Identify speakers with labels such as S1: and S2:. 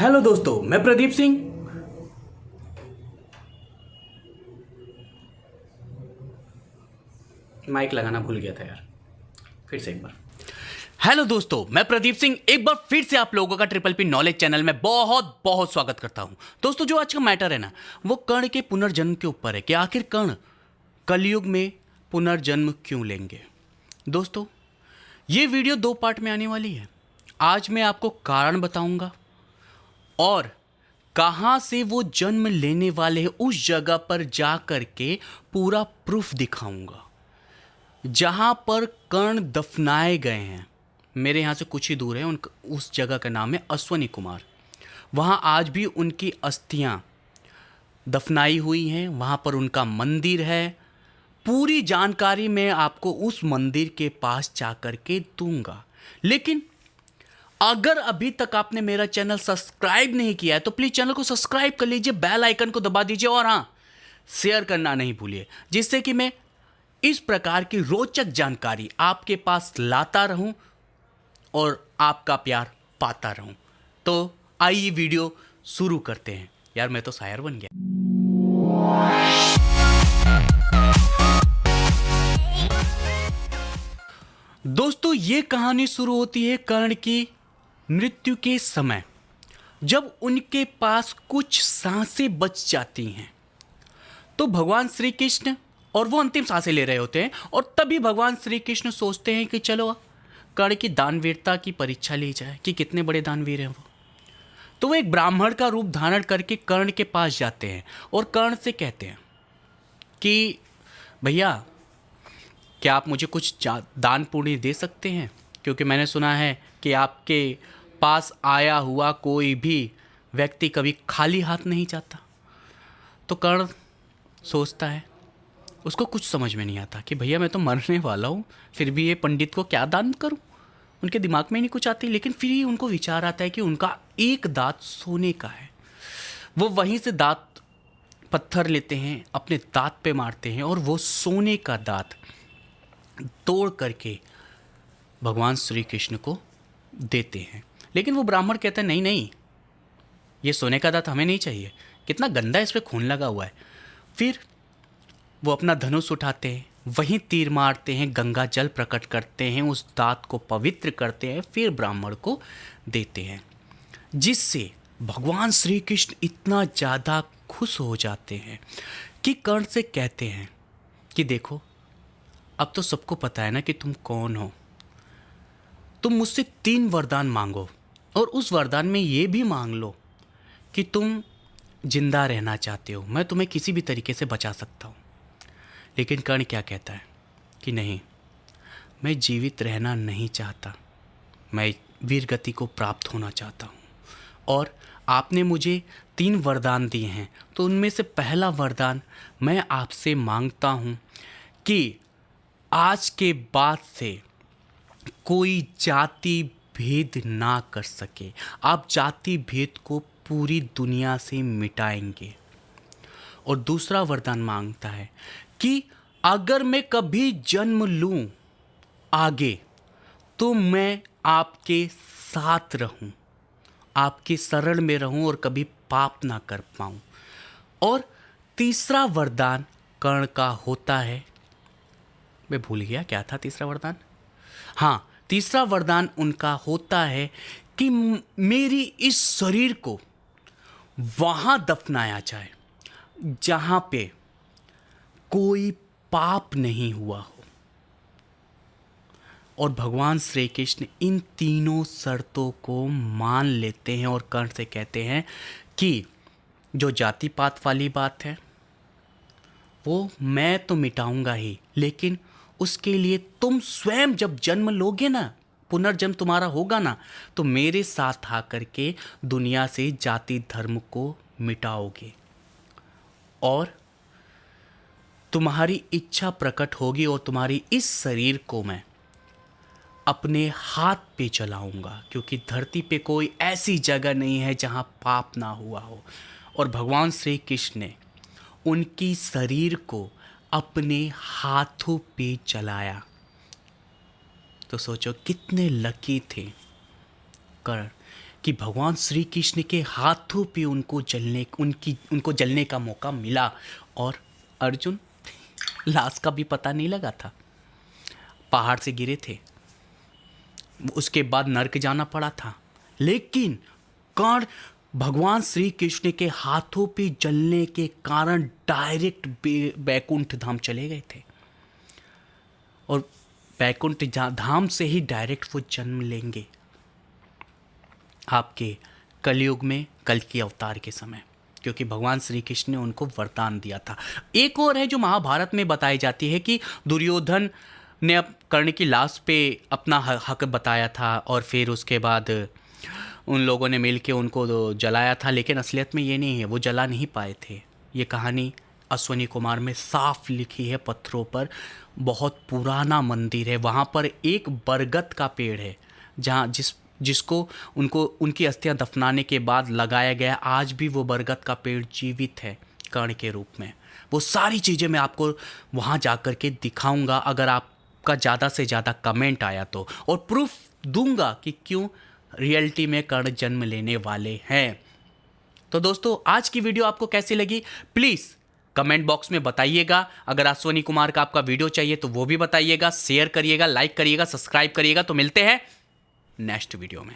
S1: Hello दोस्तों, मैं Pradeep Singh. Mic लगाना भूल गया था यार, फिर से एक बार। हेलो दोस्तों, मैं प्रदीप सिंह एक बार फिर से आप लोगों का ट्रिपल पी नॉलेज चैनल में बहुत बहुत स्वागत करता हूं। दोस्तों, जो आज का मैटर है ना, वो कर्ण के पुनर्जन्म के ऊपर है कि आखिर कर्ण कलयुग में पुनर्जन्म क्यों लेंगे। दोस्तों, ये वीडियो 2 पार्ट में आने वाली है। आज मैं आपको कारण बताऊंगा और कहाँ से वो जन्म लेने वाले हैं उस जगह पर जा कर के पूरा प्रूफ दिखाऊंगा जहाँ पर कर्ण दफनाए गए हैं। मेरे यहाँ से कुछ ही दूर है, उस जगह का नाम है अश्वनी कुमार। वहाँ आज भी उनकी अस्थियाँ दफनाई हुई हैं, वहाँ पर उनका मंदिर है। पूरी जानकारी मैं आपको उस मंदिर के पास जा कर के दूंगा। लेकिन अगर अभी तक आपने मेरा चैनल सब्सक्राइब नहीं किया है तो प्लीज़ चैनल को सब्सक्राइब कर लीजिए, बेल आइकन को दबा दीजिए और हाँ, शेयर करना नहीं भूलिए, जिससे कि मैं इस प्रकार की रोचक जानकारी आपके पास लाता रहूं और आपका प्यार पाता रहूं। तो आइए वीडियो शुरू करते हैं। यार, मैं तो शायर बन गया। दोस्तों, ये कहानी शुरू होती है कर्ण की मृत्यु के समय, जब उनके पास कुछ सांसें बच जाती हैं। तो भगवान श्री कृष्ण, और वो अंतिम सांसें ले रहे होते हैं, और तभी भगवान श्री कृष्ण सोचते हैं कि चलो कर्ण की दानवीरता की परीक्षा ली जाए कि कितने बड़े दानवीर हैं वो। तो वो एक ब्राह्मण का रूप धारण करके कर्ण के पास जाते हैं और कर्ण से कहते हैं कि भैया, क्या आप मुझे कुछ दान पुण्य दे सकते हैं, क्योंकि मैंने सुना है कि आपके पास आया हुआ कोई भी व्यक्ति कभी खाली हाथ नहीं जाता। तो कर्ण सोचता है, उसको कुछ समझ में नहीं आता कि भैया मैं तो मरने वाला हूँ, फिर भी ये पंडित को क्या दान करूँ। उनके दिमाग में नहीं कुछ आती, लेकिन फिर ही उनको विचार आता है कि उनका एक दांत सोने का है। वो वहीं से दांत पत्थर लेते हैं, अपने दांत पे मारते हैं और वो सोने का दांत तोड़ करके भगवान श्री कृष्ण को देते हैं। लेकिन वो ब्राह्मण कहते हैं नहीं नहीं, ये सोने का दांत हमें नहीं चाहिए, कितना गंदा इस पे खून लगा हुआ है। फिर वो अपना धनुष उठाते हैं, वहीं तीर मारते हैं, गंगा जल प्रकट करते हैं, उस दांत को पवित्र करते हैं, फिर ब्राह्मण को देते हैं, जिससे भगवान श्री कृष्ण इतना ज़्यादा खुश हो जाते हैं कि कर्ण से कहते हैं कि देखो, अब तो सबको पता है ना कि तुम कौन हो। तुम मुझसे 3 वरदान मांगो और उस वरदान में ये भी मांग लो कि तुम जिंदा रहना चाहते हो, मैं तुम्हें किसी भी तरीके से बचा सकता हूँ। लेकिन कर्ण क्या कहता है कि नहीं, मैं जीवित रहना नहीं चाहता, मैं वीरगति को प्राप्त होना चाहता हूँ। और आपने मुझे 3 वरदान दिए हैं, तो उनमें से पहला वरदान मैं आपसे मांगता हूँ कि आज के बाद से कोई जाति भेद ना कर सके, आप जाति भेद को पूरी दुनिया से मिटाएंगे। और दूसरा वरदान मांगता है कि अगर मैं कभी जन्म लूं आगे, तो मैं आपके साथ रहूं, आपके शरण में रहूं और कभी पाप ना कर पाऊं। और तीसरा वरदान कर्ण का होता है, मैं भूल गया क्या था तीसरा वरदान। हाँ, तीसरा वरदान उनका होता है कि मेरी इस शरीर को वहाँ दफनाया जाए जहाँ पे कोई पाप नहीं हुआ हो। और भगवान श्री कृष्ण इन तीनों शर्तों को मान लेते हैं और कर्ण से कहते हैं कि जो जाति पात वाली बात है वो मैं तो मिटाऊंगा ही, लेकिन उसके लिए तुम स्वयं जब जन्म लोगे ना, पुनर्जन्म तुम्हारा होगा ना, तो मेरे साथ आकर के दुनिया से जाति धर्म को मिटाओगे और तुम्हारी इच्छा प्रकट होगी और तुम्हारी इस शरीर को मैं अपने हाथ पे चलाऊंगा, क्योंकि धरती पे कोई ऐसी जगह नहीं है जहां पाप ना हुआ हो। और भगवान श्री कृष्ण ने उनकी शरीर को अपने हाथों पे चलाया। तो सोचो कितने लकी थे कर्ण कि भगवान श्री कृष्ण के हाथों पे उनको जलने का मौका मिला और अर्जुन लाश का भी पता नहीं लगा था, पहाड़ से गिरे थे, उसके बाद नर्क जाना पड़ा था, लेकिन कर्ण भगवान श्री कृष्ण के हाथों पे जलने के कारण डायरेक्ट बैकुंठ धाम चले गए थे और बैकुंठ धाम से ही डायरेक्ट वो जन्म लेंगे आपके कलयुग में, कल की अवतार के समय, क्योंकि भगवान श्री कृष्ण ने उनको वरदान दिया था। एक और है जो महाभारत में बताई जाती है कि दुर्योधन ने अब कर्ण की लाश पे अपना हक बताया था और फिर उसके बाद उन लोगों ने मिल के उनको जलाया था, लेकिन असलियत में ये नहीं है, वो जला नहीं पाए थे। ये कहानी अश्वनी कुमार में साफ लिखी है पत्थरों पर। बहुत पुराना मंदिर है, वहाँ पर एक बरगद का पेड़ है जहाँ जिसको उनकी अस्थियां दफनाने के बाद लगाया गया। आज भी वो बरगद का पेड़ जीवित है कर्ण के रूप में। वो सारी चीज़ें मैं आपको वहाँ जा कर के दिखाऊंगा अगर आपका ज़्यादा से ज़्यादा कमेंट आया तो, और प्रूफ दूंगा कि क्यों रियलिटी में कर्ण जन्म लेने वाले हैं। तो दोस्तों, आज की वीडियो आपको कैसी लगी प्लीज़ कमेंट बॉक्स में बताइएगा। अगर अश्वनी कुमार का आपका वीडियो चाहिए तो वो भी बताइएगा, शेयर करिएगा, लाइक करिएगा, सब्सक्राइब करिएगा। तो मिलते हैं नेक्स्ट वीडियो में।